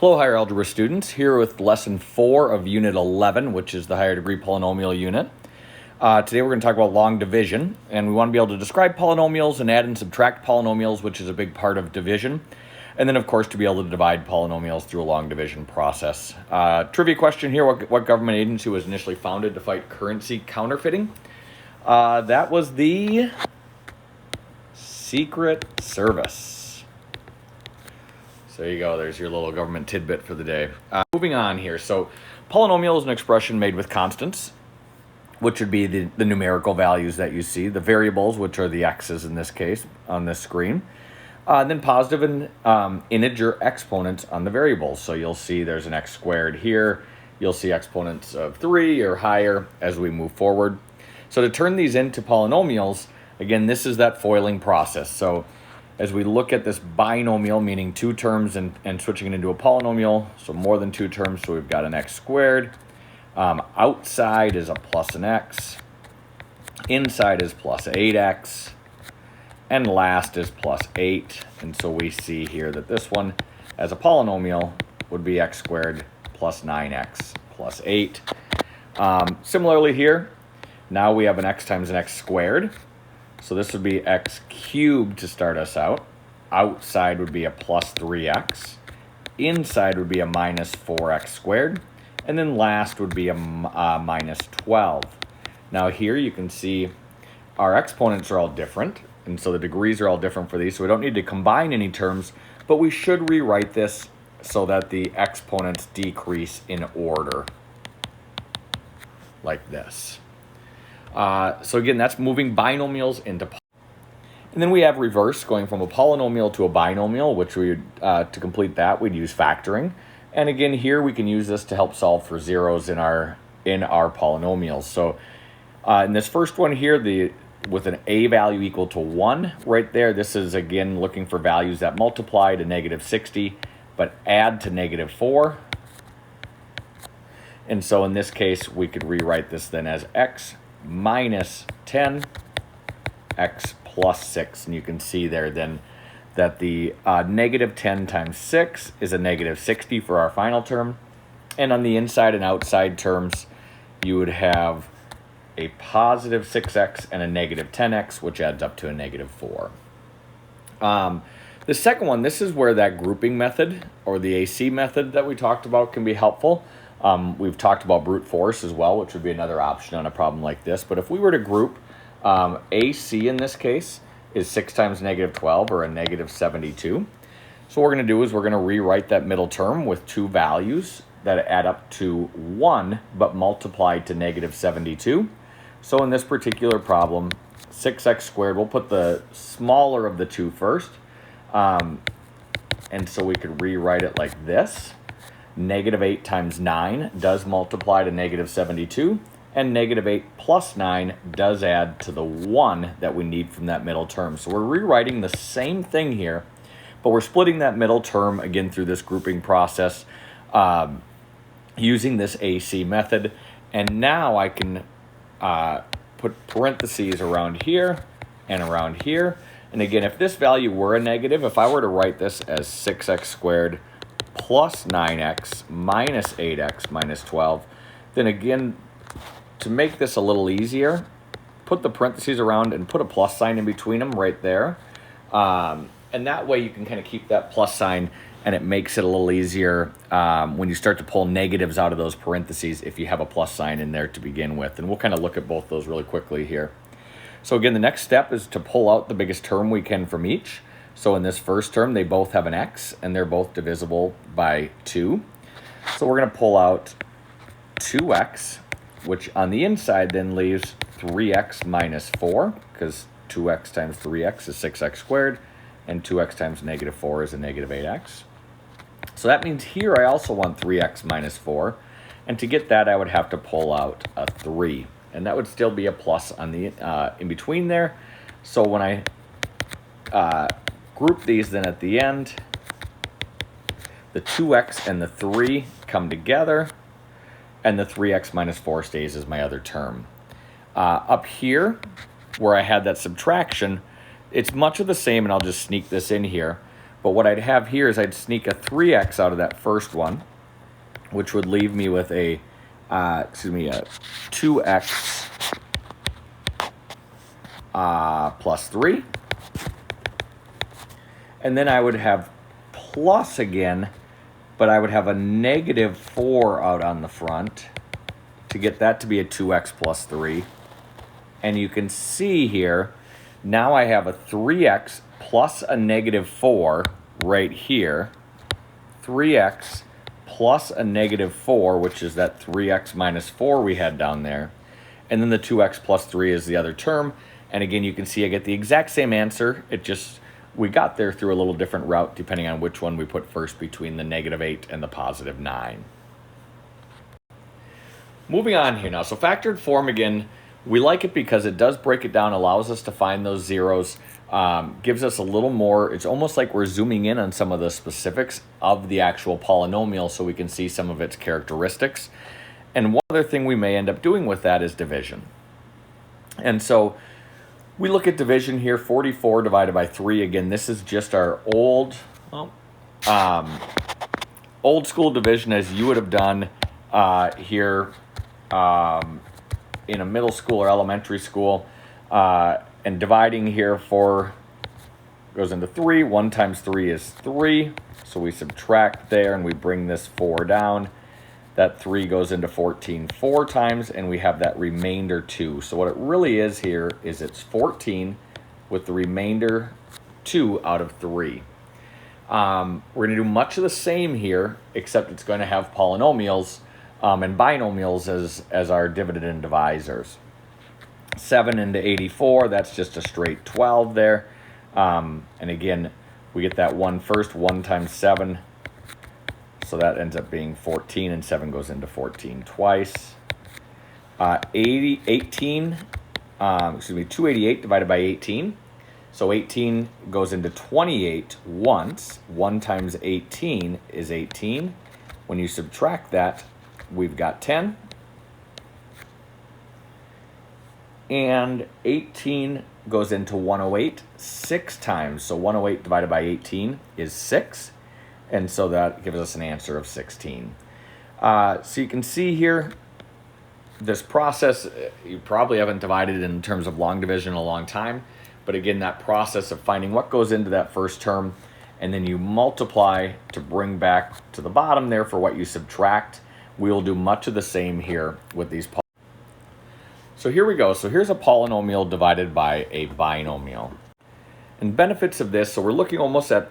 Hello, higher algebra students, here with lesson 4 of unit 11, which is the higher degree polynomial unit. Today we're going to talk about long division, and we want to be able to describe polynomials and add and subtract polynomials, which is a big part of division. And then, of course, to be able to divide polynomials through a long division process. Trivia question here, what government agency was initially founded to fight currency counterfeiting? That was the Secret Service. So there you go, there's your little government tidbit for the day. Moving on here, so polynomial is an expression made with constants, which would be the numerical values that you see, the variables, which are the x's in this case on this screen, and then positive and integer exponents on the variables. So you'll see there's an x squared here, you'll see exponents of 3 or higher as we move forward. So to turn these into polynomials, again, this is that foiling process. So as we look at this binomial, meaning two terms and switching it into a polynomial, so more than two terms, so we've got an x squared. Outside is a plus an x. Inside is plus 8x. And last is plus 8. And so we see here that this one, as a polynomial, would be x squared plus 9x plus 8. Similarly here, now we have an x times an x squared. So this would be x cubed to start us out. Outside would be a plus 3x. Inside would be a minus 4x squared. And then last would be a minus 12. Now here you can see our exponents are all different. And so the degrees are all different for these. So we don't need to combine any terms. But we should rewrite this so that the exponents decrease in order. Like this. So again, that's moving binomials into and then we have reverse, going from a polynomial to a binomial, which we would, to complete that, we'd use factoring. And again, here we can use this to help solve for zeros in our polynomials. So in this first one here, with an a value equal to 1 right there, this is again looking for values that multiply to negative 60, but add to negative 4. And so in this case, we could rewrite this then as x minus 10, x plus 6. And you can see there then that the negative 10 times 6 is a negative 60 for our final term. And on the inside and outside terms, you would have a positive 6x and a negative 10x, which adds up to a negative 4. The second one, this is where that grouping method or the AC method that we talked about can be helpful. We've talked about brute force as well, which would be another option on a problem like this. But if we were to group, AC in this case is 6 times negative 12, or a negative 72. So what we're going to do is we're going to rewrite that middle term with two values that add up to 1, but multiplied to negative 72. So in this particular problem, 6x squared, we'll put the smaller of the two first. And so we could rewrite it like this. Negative 8 times 9 does multiply to negative 72, and negative 8 plus 9 does add to the 1 that we need from that middle term. So we're rewriting the same thing here, but we're splitting that middle term again through this grouping process using this AC method. And now I can put parentheses around here and around here. And again, if this value were a negative, if I were to write this as 6x squared plus 9x minus 8x minus 12, then again, to make this a little easier, put the parentheses around and put a plus sign in between them right there. And that way you can kind of keep that plus sign, and it makes it a little easier when you start to pull negatives out of those parentheses if you have a plus sign in there to begin with. And we'll kind of look at both those really quickly here. So again, the next step is to pull out the biggest term we can from each. So in this first term, they both have an x, and they're both divisible by 2. So we're going to pull out 2x, which on the inside then leaves 3x minus 4, because 2x times 3x is 6x squared, and 2x times negative 4 is a negative 8x. So that means here I also want 3x minus 4, and to get that I would have to pull out a 3, and that would still be a plus on the in between there. So when I group these then at the end, the 2x and the 3 come together, and the 3x minus 4 stays as my other term. Up here, where I had that subtraction, it's much of the same, and I'll just sneak this in here. But what I'd have here is I'd sneak a 3x out of that first one, which would leave me with a 2x plus 3. And then I would have plus again, but I would have a negative 4 out on the front to get that to be a 2x plus 3. And you can see here, now I have a 3x plus a negative 4 right here. 3x plus a negative 4, which is that 3x minus 4 we had down there. And then the 2x plus 3 is the other term. And again, you can see I get the exact same answer. It just, we got there through a little different route depending on which one we put first between the -8 and the +9. Moving on here now. So factored form, again, we like it because it does break it down, allows us to find those zeros, gives us a little more. It's almost like we're zooming in on some of the specifics of the actual polynomial so we can see some of its characteristics. And one other thing we may end up doing with that is division. And so we look at division here, 44 divided by 3. Again, this is just our old school division as you would have done here in a middle school or elementary school. And dividing here, 4 goes into 3. 1 times 3 is 3. So we subtract there and we bring this 4 down. That 3 goes into 14 4 times, and we have that remainder 2. So what it really is here is it's 14 with the remainder 2 out of 3. We're going to do much of the same here, except it's going to have polynomials and binomials as our dividend and divisors. 7 into 84, that's just a straight 12 there. And again, we get that 1 first, 1 times 7. So that ends up being 14, and 7 goes into 14 twice. 288 divided by 18. So 18 goes into 28 once. 1 times 18 is 18. When you subtract that, we've got 10. And 18 goes into 108 6 times. So 108 divided by 18 is 6. And so that gives us an answer of 16. So you can see here, this process, you probably haven't divided in terms of long division in a long time. But again, that process of finding what goes into that first term, and then you multiply to bring back to the bottom there for what you subtract. We'll do much of the same here with these polynomials. So here we go. So here's a polynomial divided by a binomial. And benefits of this, so we're looking almost at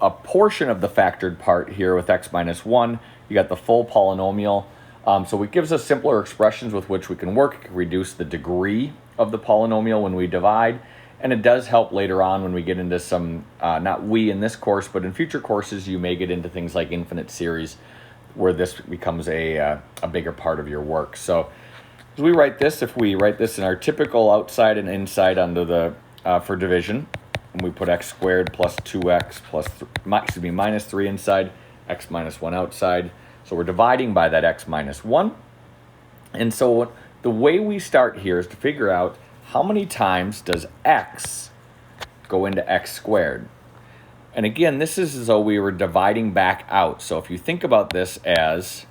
a portion of the factored part here with x minus 1. You got the full polynomial. So it gives us simpler expressions with which we can work. It can reduce the degree of the polynomial when we divide. And it does help later on when we get into some, not we in this course, but in future courses, you may get into things like infinite series where this becomes a bigger part of your work. So as we write this, if we write this in our typical outside and inside under the, for division, and we put x squared plus 2x plus, minus 3 inside, x minus 1 outside. So we're dividing by that x minus 1. And so the way we start here is to figure out how many times does x go into x squared. And again, this is as though we were dividing back out. So if you think about this as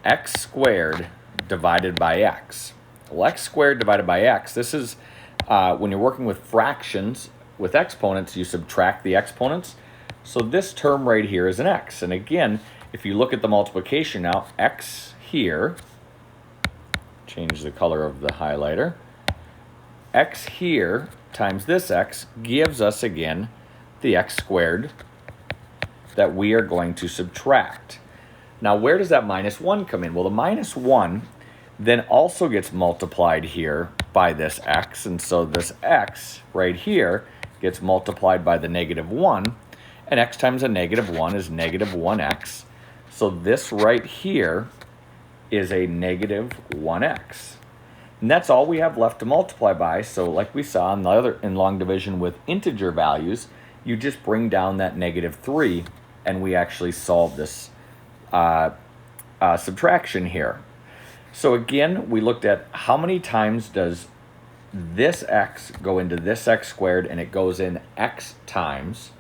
x squared divided by x. Well, x squared divided by x, this is when you're working with fractions, with exponents, you subtract the exponents. So this term right here is an x. And again, if you look at the multiplication now, x here, change the color of the highlighter, x here times this x gives us, again, the x squared that we are going to subtract. Now, where does that minus 1 come in? Well, the minus 1 then also gets multiplied here by this x. And so this x right here gets multiplied by the negative 1, and x times a negative 1 is negative 1x. So this right here is a negative 1x. And that's all we have left to multiply by. So like we saw in long division with integer values, you just bring down that negative 3, and we actually solve this subtraction here. So again, we looked at how many times does this x go into this x squared, and it goes in x times.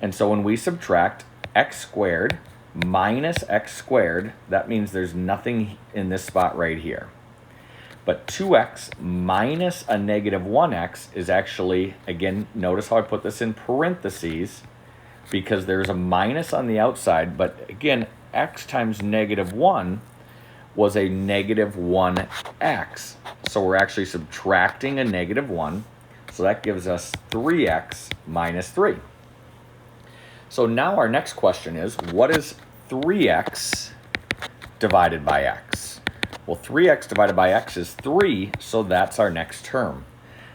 And so when we subtract x squared minus x squared, that means there's nothing in this spot right here. But 2x minus a negative 1x is actually, again, notice how I put this in parentheses because there's a minus on the outside, but again, x times negative 1 was a negative 1x. So we're actually subtracting a negative 1. So that gives us 3x minus 3. So now our next question is, what is 3x divided by x? Well, 3x divided by x is 3, so that's our next term.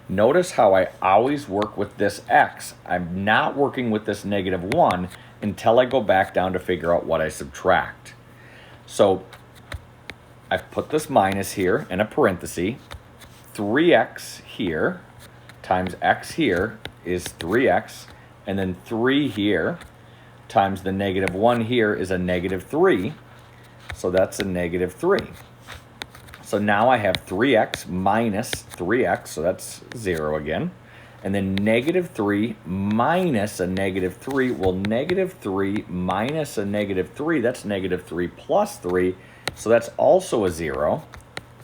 Notice how I always work with this x. I'm not working with this negative 1 until I go back down to figure out what I subtract. So I've put this minus here in a parenthesis. 3x here times x here is 3x, and then 3 here times the negative 1 here is a negative 3, so that's a negative 3. So now I have 3x minus 3x, so that's 0 again. And then negative 3 minus a negative 3, well, negative 3 minus a negative 3, that's negative 3 plus 3, so that's also a 0.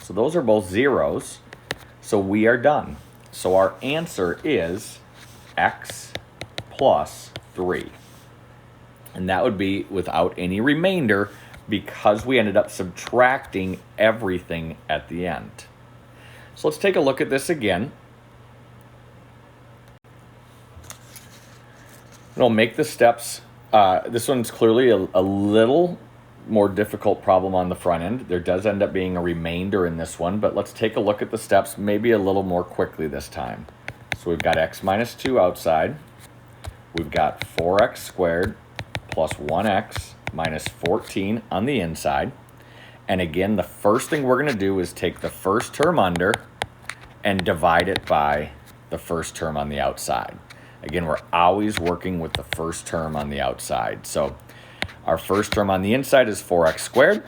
So those are both zeros, so we are done. So our answer is x plus 3. And that would be without any remainder because we ended up subtracting everything at the end. So let's take a look at this again. And I'll make the steps. This one's clearly a little more difficult problem on the front end. There does end up being a remainder in this one, but let's take a look at the steps maybe a little more quickly this time. So we've got x minus 2 outside. We've got 4x squared plus 1x minus 14 on the inside. And again, the first thing we're going to do is take the first term under and divide it by the first term on the outside. Again, we're always working with the first term on the outside. So our first term on the inside is 4x squared.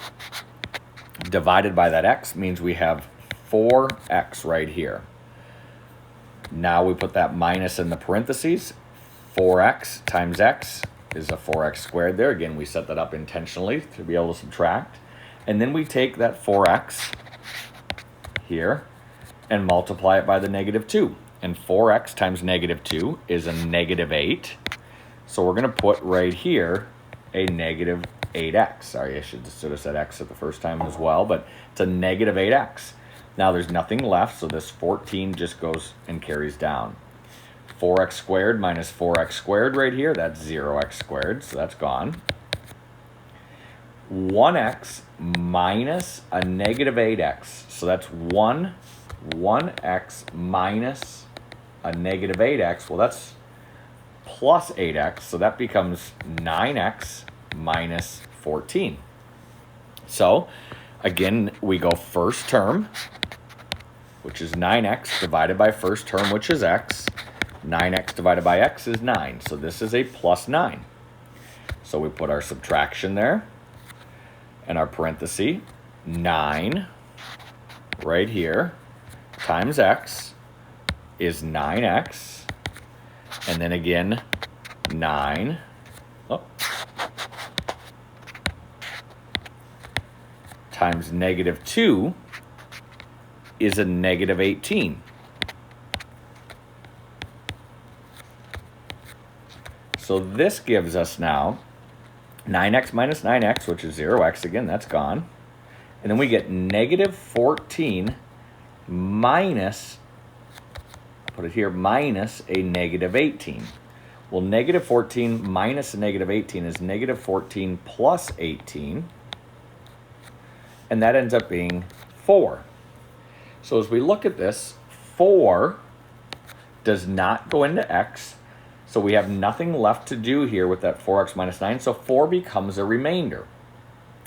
Divided by that x means we have 4x right here. Now we put that minus in the parentheses. 4x times x is a 4x squared there. Again, we set that up intentionally to be able to subtract. And then we take that 4x here and multiply it by the negative 2. And 4x times negative 2 is a negative 8. So we're going to put right here a negative 8x. Sorry, I should have said x at the first time as well, but it's a negative 8x. Now there's nothing left, so this 14 just goes and carries down. 4x squared minus 4x squared right here, that's 0x squared, so that's gone. 1x minus a negative 8x, so that's 1x minus a negative 8x, well that's plus 8x, so that becomes 9x minus 14. So again, we go first term, which is 9x, divided by first term, which is x. 9x divided by x is 9, so this is a plus 9. So we put our subtraction there, and our parenthesis, 9 right here, times x is 9x, and then again, 9, times negative 2 is a negative 18. So this gives us now 9x minus 9x, which is 0x. Again, that's gone. And then we get negative 14 minus, put it here, minus a negative 18. Well, negative 14 minus a negative 18 is negative 14 plus 18. And that ends up being 4. So as we look at this, 4 does not go into x. So we have nothing left to do here with that 4x minus 9, so 4 becomes a remainder.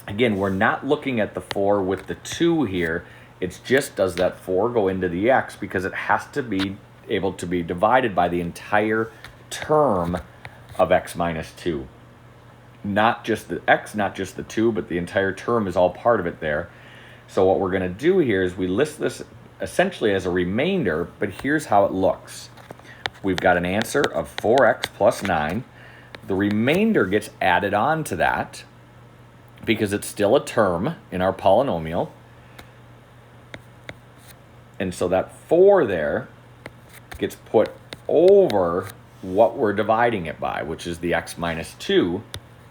Again, we're not looking at the 4 with the 2 here. It's just does that 4 go into the x because it has to be able to be divided by the entire term of x minus 2. Not just the x, not just the 2, but the entire term is all part of it there. So what we're going to do here is we list this essentially as a remainder, but here's how it looks. We've got an answer of 4x plus 9. the remainder gets added on to that because it's still a term in our polynomial. And so that 4 there gets put over what we're dividing it by, which is the x minus 2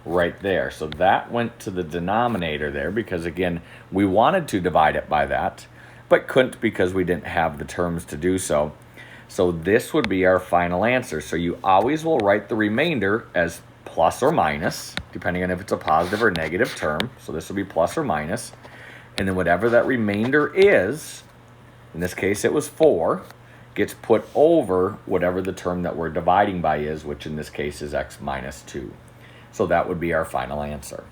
right there. So that went to the denominator there because, again, we wanted to divide it by that, but couldn't because we didn't have the terms to do so. So this would be our final answer. So you always will write the remainder as plus or minus, depending on if it's a positive or negative term. So this will be plus or minus. And then whatever that remainder is, in this case it was 4, gets put over whatever the term that we're dividing by is, which in this case is x minus 2. So that would be our final answer.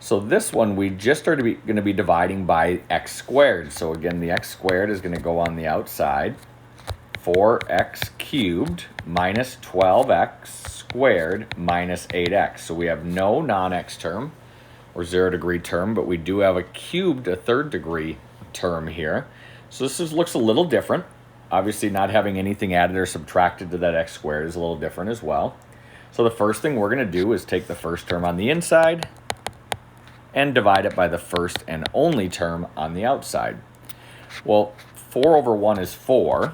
So this one, we just are going to be dividing by x squared. So again, the x squared is going to go on the outside. 4x cubed minus 12x squared minus 8x. So we have no non-x term or 0-degree term, but we do have a cubed, a 3rd-degree term here. So this looks a little different. Obviously, not having anything added or subtracted to that x squared is a little different as well. So the first thing we're going to do is take the first term on the inside and divide it by the first and only term on the outside. Well, 4 over 1 is 4,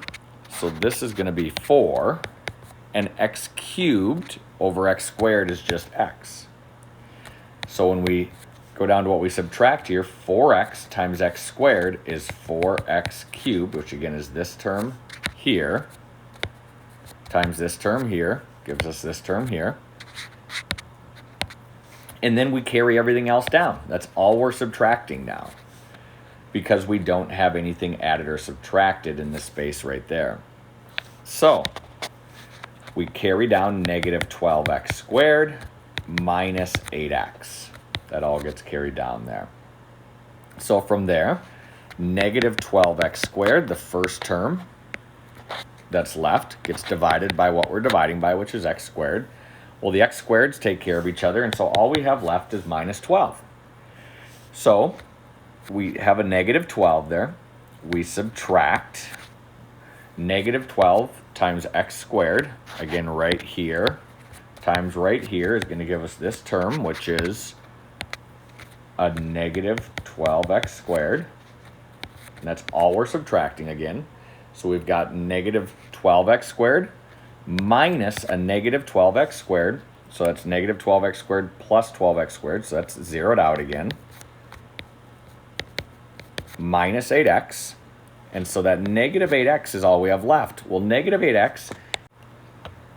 so this is going to be 4, and x cubed over x squared is just x. So when we go down to what we subtract here, 4x times x squared is 4x cubed, which again is this term here, times this term here, gives us this term here. And then we carry everything else down. That's all we're subtracting now, because we don't have anything added or subtracted in this space right there. So we carry down negative 12x squared minus 8x. That all gets carried down there. So from there, negative 12x squared, the first term that's left, gets divided by what we're dividing by, which is x squared. Well, the x squareds take care of each other, and so all we have left is minus 12. So we have a negative 12 there. We subtract negative 12 times x squared, again right here, times right here is going to give us this term, which is a negative 12x squared. And that's all we're subtracting again. So we've got negative 12x squared minus a negative 12x squared. So that's negative 12x squared plus 12x squared. So that's zeroed out again. Minus 8x. And so that negative 8x is all we have left. Well, negative 8x.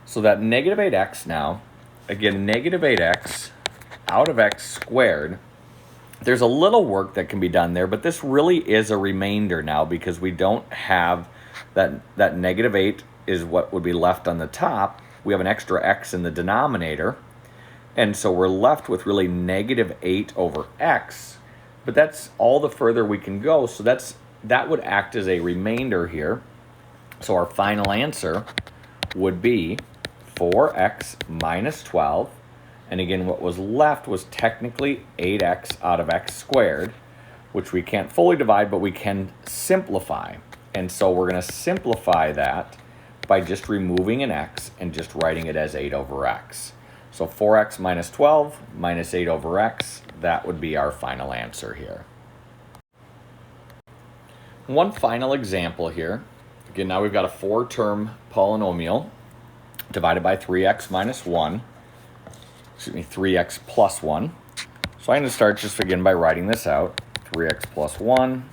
So that negative 8x now, again, negative 8x out of x squared. There's a little work that can be done there, but this really is a remainder now because we don't have that negative 8 is what would be left on the top. We have an extra x in the denominator, and so we're left with really negative 8 over x, but that's all the further we can go, so that would act as a remainder here. So our final answer would be 4x minus 12. And again, what was left was technically 8x out of x squared, which we can't fully divide, but we can simplify. And so we're going to simplify that by just removing an x and just writing it as 8 over x. So 4x minus 12 minus 8 over x, that would be our final answer here. One final example here. Again, now we've got a 4-term polynomial divided by 3x minus 1. 3x plus 1. So I'm going to start just again by writing this out. 3x plus 1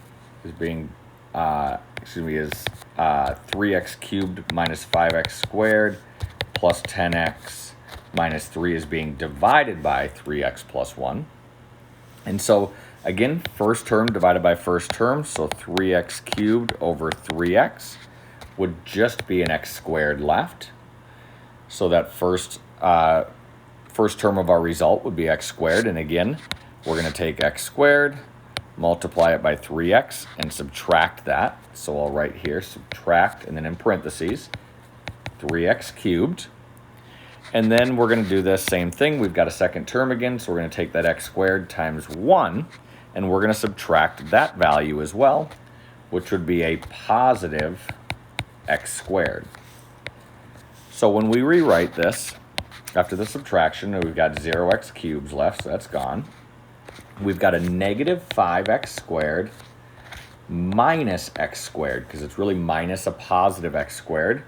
is being, is 3x cubed minus 5x squared plus 10x minus 3 is being divided by 3x plus 1. And so again, first term divided by first term, so 3x cubed over 3x would just be an x squared left. So that first term of our result would be x squared, and again, we're going to take x squared, multiply it by 3x, and subtract that. So I'll write here, subtract, and then in parentheses, 3x cubed. And then we're going to do this same thing. We've got a second term again, so we're going to take that x squared times 1, and we're going to subtract that value as well, which would be a positive x squared. So when we rewrite this, after the subtraction, we've got 0x cubed left, so that's gone. We've got a negative 5x squared minus x squared, because it's really minus a positive x squared.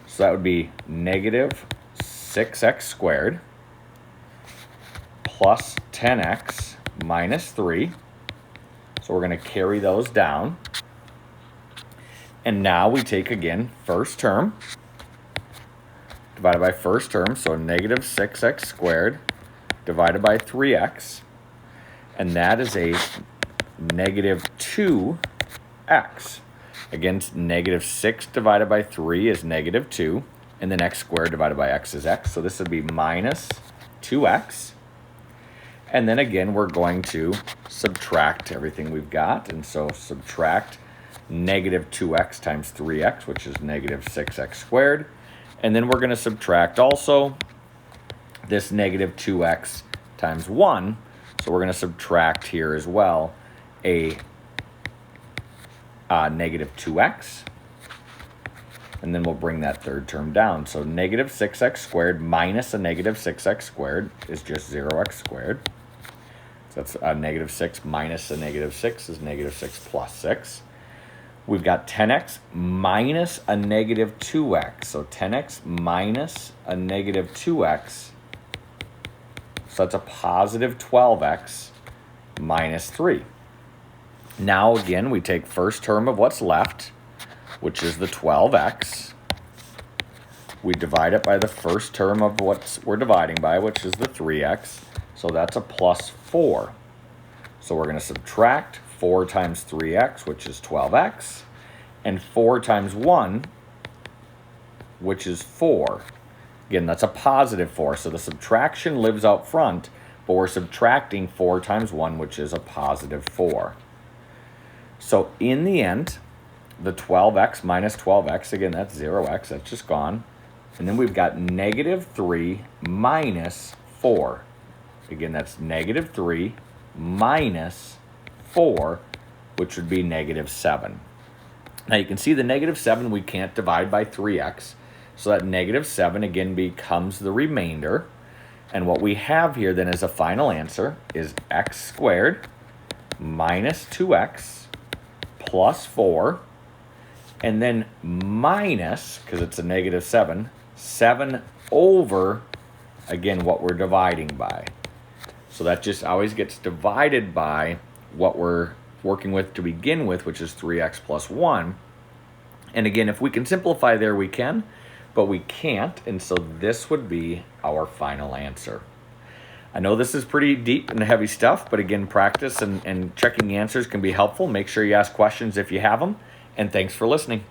So that would be negative 6x squared plus 10x minus 3. So we're going to carry those down. And now we take, again, first term divided by first term, so negative 6x squared divided by 3x. And that is a negative 2x. Again, negative 6 divided by 3 is negative 2. And then x squared divided by x is x. So this would be minus 2x. And then again, we're going to subtract everything we've got. And so subtract negative 2x times 3x, which is negative 6x squared. And then we're going to subtract also this negative 2x times 1. So we're going to subtract here as well a negative 2x. And then we'll bring that third term down. So negative 6x squared minus a negative 6x squared is just 0x squared. So that's a negative 6 minus a negative 6 is negative 6 plus 6. We've got 10x minus a negative 2x. So 10x minus a negative 2x. So that's a positive 12x minus 3. Now again, we take first term of what's left, which is the 12x. We divide it by the first term of what we're dividing by, which is the 3x. So that's a plus 4. So we're going to subtract 4 times 3x, which is 12x, and 4 times 1, which is 4. Again, that's a positive 4. So the subtraction lives out front, but we're subtracting 4 times 1, which is a positive 4. So in the end, the 12x minus 12x, again, that's 0x, that's just gone. And then we've got negative 3 minus 4. Again, that's negative 3 minus 4, which would be negative 7. Now you can see the negative 7 we can't divide by 3x. So that negative 7 again becomes the remainder. And what we have here then as a final answer is x squared minus 2x plus 4. And then minus, because it's a negative 7, 7 over, again, what we're dividing by. So that just always gets divided by what we're working with to begin with, which is 3x plus 1. And again, if we can simplify there, we can, but we can't. And so this would be our final answer. I know this is pretty deep and heavy stuff, but again, practice and checking answers can be helpful. Make sure you ask questions if you have them. And thanks for listening.